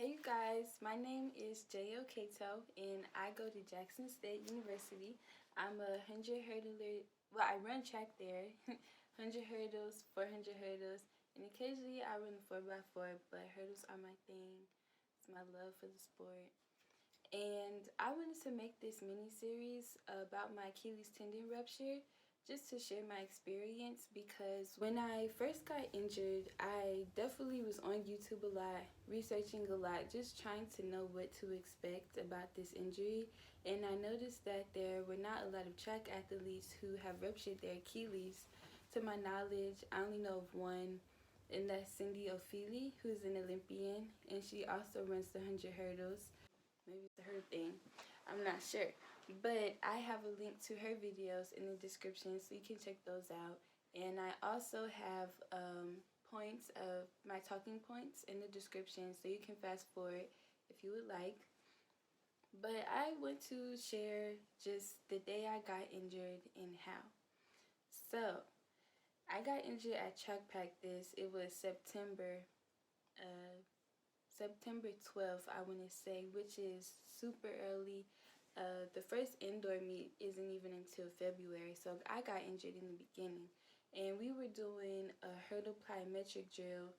Hey you guys, my name is J.O. Cato and I go to Jackson State University. I'm a 100 hurdler, well I run track there, 100 hurdles, 400 hurdles, and occasionally I run the 4x4, but hurdles are my thing. It's my love for the sport. And I wanted to make this mini-series about my Achilles tendon rupture just to share my experience because when I first got injured, I definitely was on YouTube a lot, researching a lot, just trying to know what to expect about this injury. And I noticed that there were not a lot of track athletes who have ruptured their Achilles. To my knowledge, I only know of one, and that's Cindy O'Feely, who's an Olympian, and she also runs the 100 hurdles. Maybe it's her thing, I'm not sure, but I have a link to her videos in the description so you can check those out. And I also have points of my talking points in the description so you can fast forward if you would like. But I want to share just the day I got injured and how. So I got injured at track practice. It was September 12th, I want to say, which is super early. The first indoor meet isn't even until February, so I got injured in the beginning. And we were doing a hurdle plyometric drill.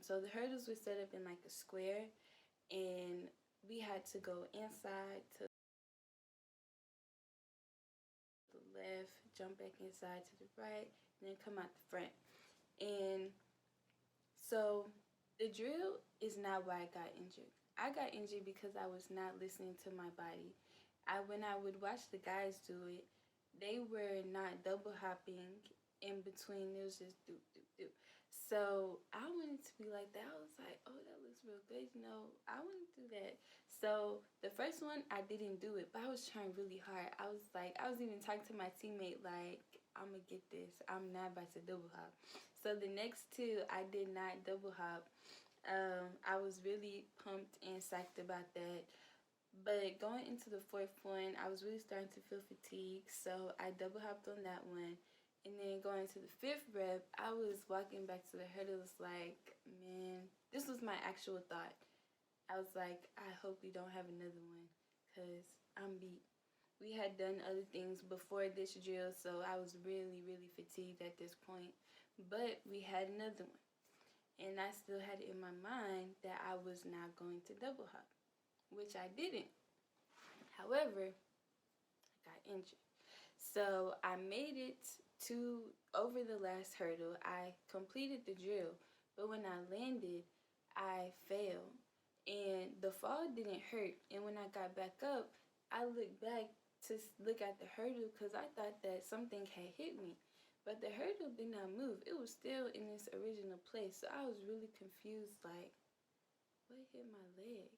So the hurdles were set up in like a square, and we had to go inside to the left, jump back inside to the right, and then come out the front. And so the drill is not why I got injured. I got injured because I was not listening to my body. When I would watch the guys do it, they were not double hopping in between. It was just do, do, do. So I wanted to be like that. I was like, oh, that looks real good. You know, I want to do that. So the first one, I didn't do it, but I was trying really hard. I was even talking to my teammate like, I'm going to get this. I'm not about to double hop. So the next two, I did not double hop. I was really pumped and psyched about that. But going into the fourth one, I was really starting to feel fatigue, so I double hopped on that one. And then going to the fifth rep, I was walking back to the hurdles like, man, this was my actual thought. I was like, I hope we don't have another one, because I'm beat. We had done other things before this drill, so I was really, really fatigued at this point. But we had another one. And I still had it in my mind that I was not going to double hop, which I didn't. However, I got injured. So I made it to over the last hurdle. I completed the drill, but when I landed, I fell. And the fall didn't hurt. And when I got back up, I looked back to look at the hurdle because I thought that something had hit me. But the hurdle did not move. It was still in its original place. So I was really confused, like, what hit my leg?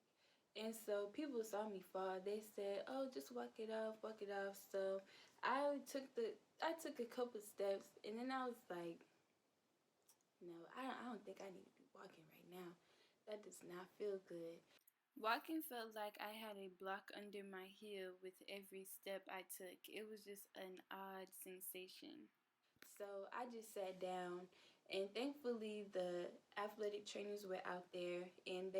And so people saw me fall. They said, oh, just walk it off, walk it off. So I took a couple steps, and then I was like, no, I don't think I need to be walking right now. That does not feel good. Walking felt like I had a block under my heel with every step I took. It was just an odd sensation. So I just sat down, and thankfully the athletic trainers were out there, and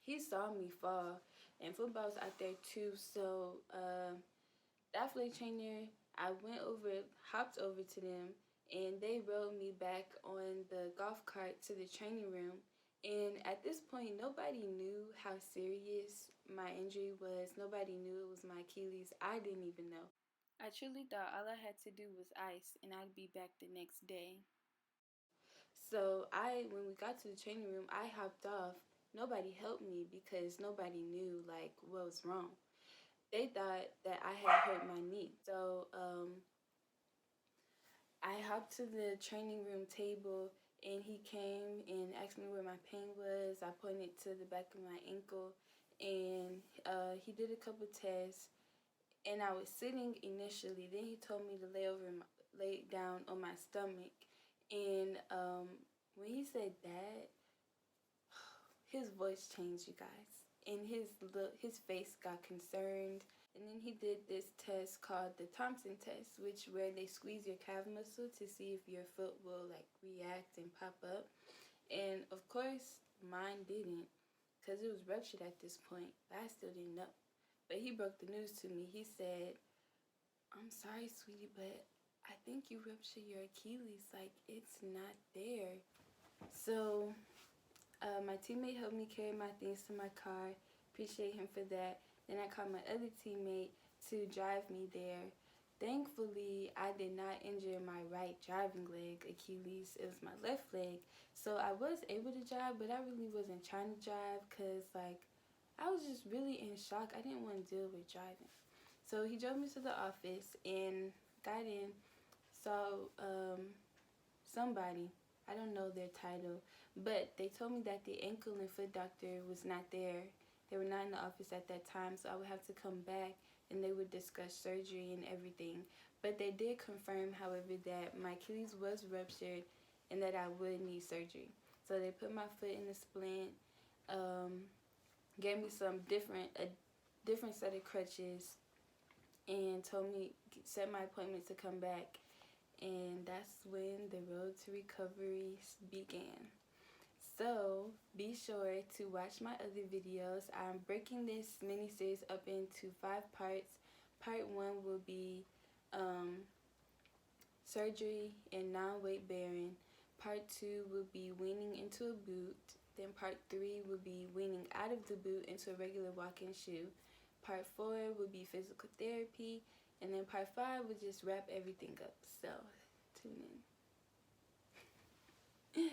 he saw me fall, and football was out there too. So the athletic trainer, I hopped over to them, and they rode me back on the golf cart to the training room. And at this point, nobody knew how serious my injury was. Nobody knew it was my Achilles. I didn't even know. I truly thought all I had to do was ice and I'd be back the next day. So when we got to the training room, I hopped off. Nobody helped me because nobody knew like what was wrong. They thought that I had hurt my knee. So I hopped to the training room table, and he came and asked me where my pain was. I pointed to the back of my ankle, and he did a couple tests. And I was sitting initially. Then he told me to lay down on my stomach. And when he said that, his voice changed, you guys. And his face got concerned. And then he did this test called the Thompson test, where they squeeze your calf muscle to see if your foot will like react and pop up. And of course, Mine didn't, because it was ruptured at this point. But I still didn't know. But he broke the news to me. He said, I'm sorry, sweetie, but I think you ruptured your Achilles. Like, it's not there. So, my teammate helped me carry my things to my car. Appreciate him for that. Then I called my other teammate to drive me there. Thankfully, I did not injure my right driving leg Achilles. It was my left leg. So I was able to drive, but I really wasn't trying to drive because, like, I was just really in shock. I didn't want to deal with driving. So he drove me to the office and got in, saw somebody. I don't know their title, but they told me that the ankle and foot doctor was not there. They were not in the office at that time, so I would have to come back and they would discuss surgery and everything. But they did confirm, however, that my Achilles was ruptured and that I would need surgery. So they put my foot in a splint, gave me a different set of crutches, and told me, set my appointment to come back. And that's when the road to recovery began. So be sure to watch my other videos. I'm breaking this mini-series up into 5 parts. Part 1 will be surgery and non-weight bearing. Part 2 will be weaning into a boot. Then part 3 will be weaning out of the boot into a regular walking shoe. Part 4 will be physical therapy. And then part 5 will just wrap everything up. So tune in.